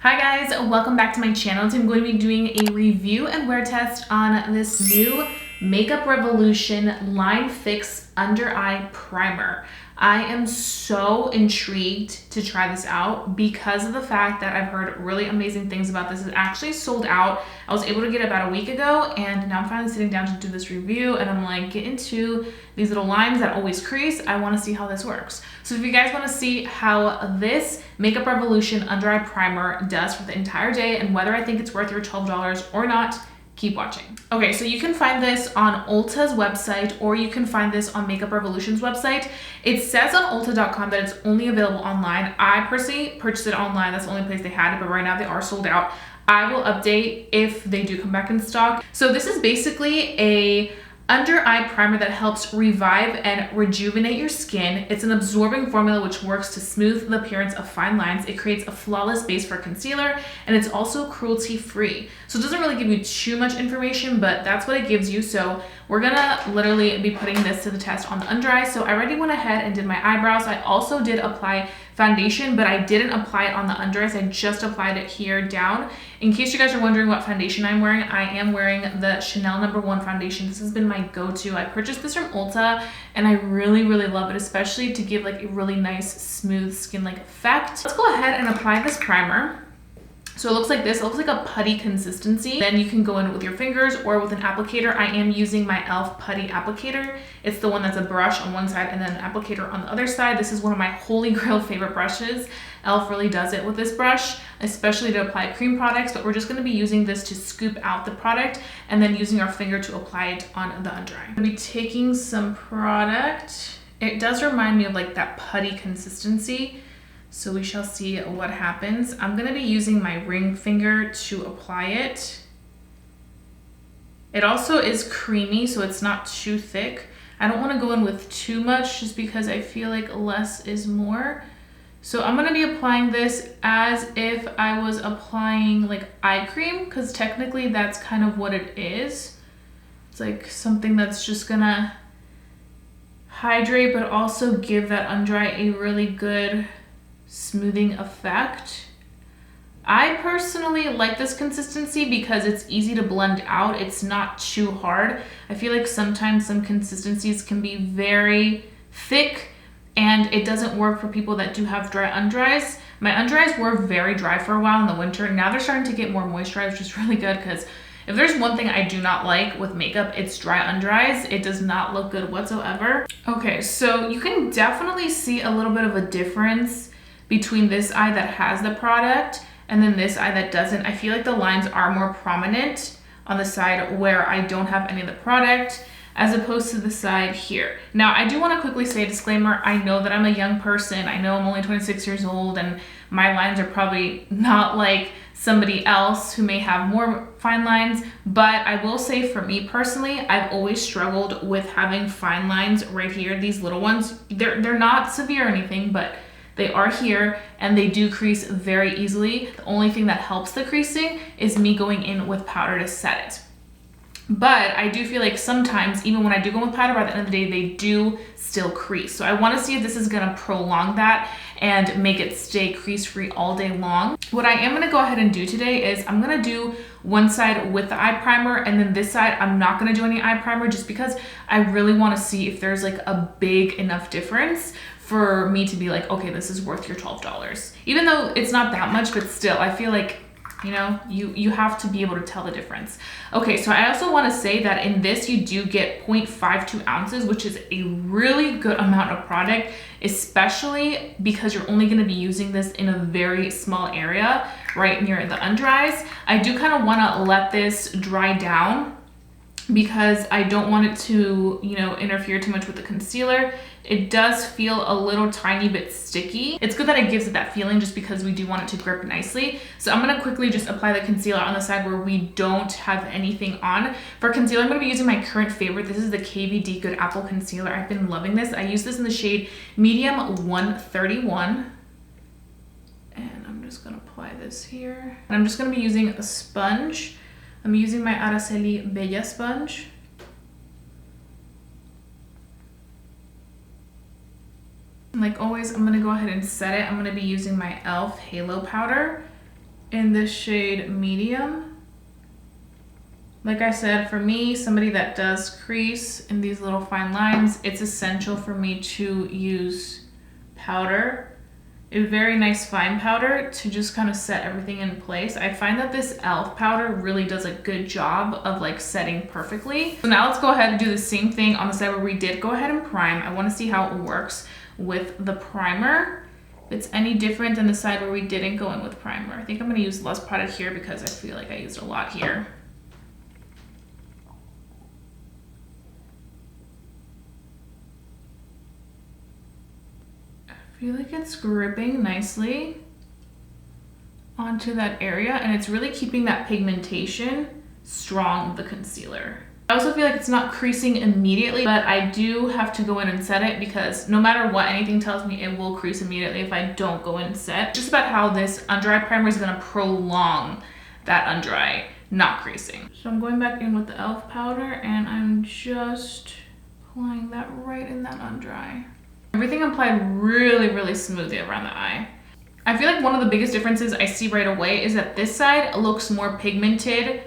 Hi guys, welcome back to my channel. Today I'm going to be doing a review and wear test on this new Makeup Revolution Line Fix Under Eye Primer. I am so intrigued to try this out because of the fact that I've heard really amazing things about this. It actually sold out. I was able to get it about a week ago, and now I'm finally sitting down to do this review, and I'm like, get into these little lines that always crease. I want to see how this works. So if you guys want to see how this Makeup Revolution Under Eye Primer does for the entire day and whether I think it's worth your $12 or not, keep watching. Okay, so you can find this on Ulta's website, or you can find this on Makeup Revolution's website. It says on Ulta.com that it's only available online. I personally purchased it online. That's the only place they had it, but right now they are sold out. I will update if they do come back in stock. So this is basically a under eye primer that helps revive and rejuvenate your skin. It's an absorbing formula which works to smooth the appearance of fine lines. It creates a flawless base for concealer, and it's also cruelty free. So it doesn't really give you too much information, but that's what it gives you. So we're gonna literally be putting this to the test on the under eye. So I already went ahead and did my eyebrows. I also did apply foundation, but I didn't apply it on the under eyes. I just applied it here down. In case you guys are wondering what foundation I'm wearing, I am wearing the Chanel No. 1 foundation. This has been my go-to. I purchased this from Ulta and I really love it, especially to give like a really nice smooth skin-like effect. Let's go ahead and apply this primer. So it looks like this. It looks like a putty consistency. Then you can go in with your fingers or with an applicator. I am using my e.l.f. putty applicator. It's the one that's a brush on one side and then an applicator on the other side. This is one of my holy grail favorite brushes. e.l.f. really does it with this brush, especially to apply cream products, but we're just gonna be using this to scoop out the product and then using our finger to apply it on the under eye. I'm gonna be taking some product. It does remind me of like that putty consistency. So we shall see what happens. I'm gonna be using my ring finger to apply it. It also is creamy, so it's not too thick. I don't wanna go in with too much just because I feel like less is more. So I'm gonna be applying this as if I was applying like eye cream, because technically that's kind of what it is. It's like something that's just gonna hydrate, but also give that under eye a really good smoothing effect. I personally like this consistency because it's easy to blend out. It's not too hard. I feel like sometimes some consistencies can be very thick and it doesn't work for people that do have dry under eyes. My under eyes were very dry for a while in the winter. Now they're starting to get more moisturized, which is really good, because if there's one thing I do not like with makeup, it's dry under eyes. It does not look good whatsoever. Okay, so you can definitely see a little bit of a difference between this eye that has the product and then this eye that doesn't. I feel like the lines are more prominent on the side where I don't have any of the product as opposed to the side here. Now, I do want to quickly say a disclaimer. I know that I'm a young person. I know I'm only 26 years old and my lines are probably not like somebody else who may have more fine lines, but I will say for me personally, I've always struggled with having fine lines right here, these little ones. They're not severe or anything, but they are here and they do crease very easily. The only thing that helps the creasing is me going in with powder to set it. But I do feel like sometimes, even when I do go with powder, by the end of the day, they do still crease. So I want to see if this is going to prolong that and make it stay crease free all day long. What I am going to go ahead and do today is I'm going to do one side with the eye primer, and then this side I'm not going to do any eye primer just because I really want to see if there's like a big enough difference for me to be like, okay, this is worth your $12. Even though it's not that much, but still, I feel like, you know, you have to be able to tell the difference. Okay, so I also want to say that in this you do get 0.52 ounces, which is a really good amount of product, especially because you're only going to be using this in a very small area right near the under eyes. I do kind of want to let this dry down because I don't want it to, you know, interfere too much with the concealer. It does feel a little tiny bit sticky. It's good that it gives it that feeling just because we do want it to grip nicely. So I'm gonna quickly just apply the concealer on the side where we don't have anything on. For concealer, I'm gonna be using my current favorite. This is the KVD Good Apple Concealer. I've been loving this. I use this in the shade Medium 131. And I'm just gonna apply this here. And I'm just gonna be using a sponge. I'm using my Araceli Bella sponge. Like always, I'm gonna go ahead and set it. I'm gonna be using my e.l.f. Halo Powder. in this shade medium. Like I said, for me, somebody that does crease in these little fine lines, it's essential for me to use powder. A very nice fine powder to just kind of set everything in place. I find that this e.l.f. powder really does a good job of like setting perfectly. So now let's go ahead and do the same thing on the side where we did go ahead and prime. I want to see how it works with the primer. If it's any different than the side where we didn't go in with primer. I think I'm going to use less product here because I feel like I used a lot here. I feel like it's gripping nicely onto that area, and it's really keeping that pigmentation strong with the concealer. I also feel like it's not creasing immediately, but I do have to go in and set it because no matter what anything tells me, it will crease immediately if I don't go in and set. Just about how this under eye primer is going to prolong that under eye not creasing. So I'm going back in with the e.l.f. powder and I'm just applying that right in that under eye. Everything applied really, really smoothly around the eye. I feel like one of the biggest differences I see right away is that this side looks more pigmented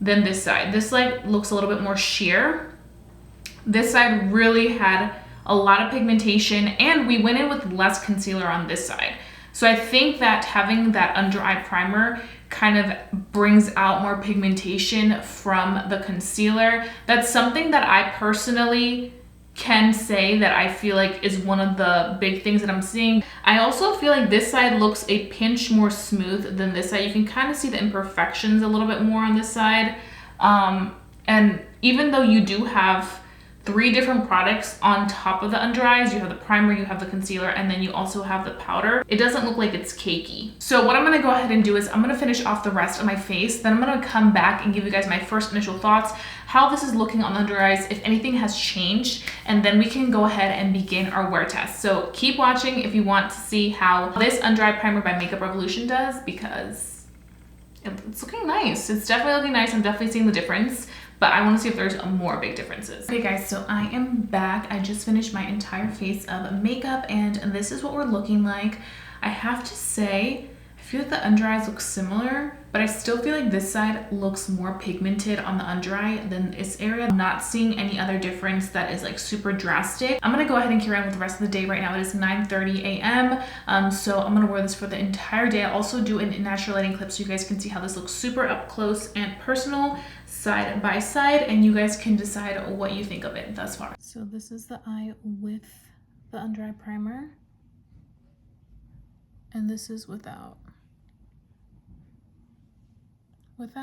than this side. This side looks a little bit more sheer. This side really had a lot of pigmentation, and we went in with less concealer on this side. So I think that having that under eye primer kind of brings out more pigmentation from the concealer. That's something that I personally can say that I feel like is one of the big things that I'm seeing. I also feel like this side looks a pinch more smooth than this side. You can kind of see the imperfections a little bit more on this side. And even though you do have 3 different products on top of the under eyes, you have the primer, you have the concealer, and then you also have the powder, it doesn't look like it's cakey. So what I'm gonna go ahead and do is I'm gonna finish off the rest of my face, then I'm gonna come back and give you guys my first initial thoughts, how this is looking on the under eyes, if anything has changed, and then we can go ahead and begin our wear test. So keep watching if you want to see how this under eye primer by Makeup Revolution does, because it's looking nice. It's definitely looking nice. I'm definitely seeing the difference, but I want to see if there's more big differences. Okay guys, so I am back. I just finished my entire face of makeup and this is what we're looking like. I have to say, I feel like the under eyes look similar, but I still feel like this side looks more pigmented on the under eye than this area. I'm not seeing any other difference that is like super drastic. I'm gonna go ahead and carry on with the rest of the day. Right now it is 9:30 a.m. So I'm gonna wear this for the entire day. I'll also do a natural lighting clip so you guys can see how this looks super up close and personal, side by side, and you guys can decide what you think of it thus far. So this is the eye with the under eye primer, and this is without with.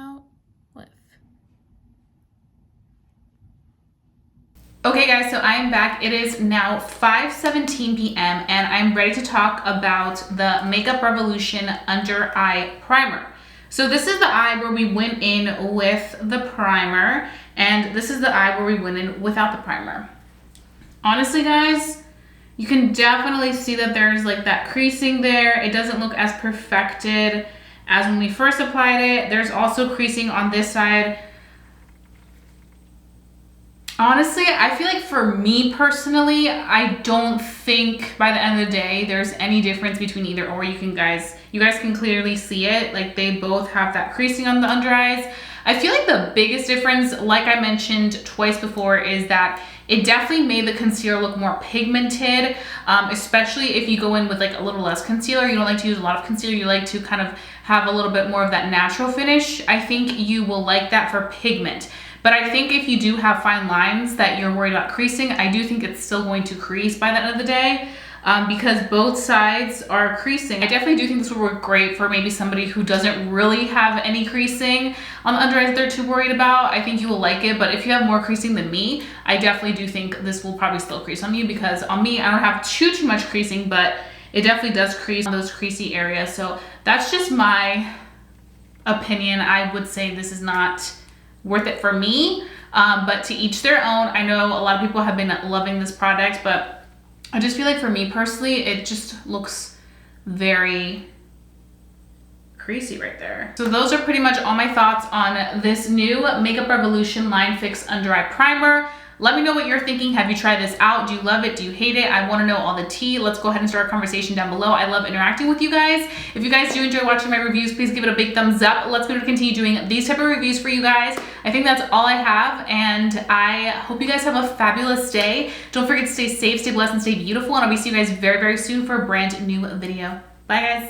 Okay guys, so I am back. It is now 5:17 p.m. and I'm ready to talk about the Makeup Revolution under eye primer. So this is the eye where we went in with the primer, and this is the eye where we went in without the primer. Honestly guys, you can definitely see that there's like that creasing there. It doesn't look as perfected as when we first applied it. There's also creasing on this side. Honestly, I feel like for me personally, I don't think by the end of the day there's any difference between either or. You guys can clearly see it. Like they both have that creasing on the under eyes. I feel like the biggest difference, like I mentioned twice before, is that it definitely made the concealer look more pigmented, especially if you go in with like a little less concealer. You don't like to use a lot of concealer. You like to kind of have a little bit more of that natural finish. I think you will like that for pigment. But I think if you do have fine lines that you're worried about creasing, I do think it's still going to crease by the end of the day. Because both sides are creasing. I definitely do think this will work great for maybe somebody who doesn't really have any creasing on the under eyes they're too worried about. I think you will like it, but if you have more creasing than me, I definitely do think this will probably still crease on you, because on me, I don't have too much creasing, but it definitely does crease on those creasy areas. So that's just my opinion. I would say this is not worth it for me, but to each their own. I know a lot of people have been loving this product, but I just feel like for me personally, it just looks very creasy right there. So those are pretty much all my thoughts on this new Makeup Revolution Line Fix Under Eye Primer. Let me know what you're thinking. Have you tried this out? Do you love it? Do you hate it? I want to know all the tea. Let's go ahead and start a conversation down below. I love interacting with you guys. If you guys do enjoy watching my reviews, please give it a big thumbs up. Let's be able to continue doing these type of reviews for you guys. I think that's all I have, and I hope you guys have a fabulous day. Don't forget to stay safe, stay blessed, and stay beautiful, and I'll be seeing you guys very, very soon for a brand new video. Bye, guys.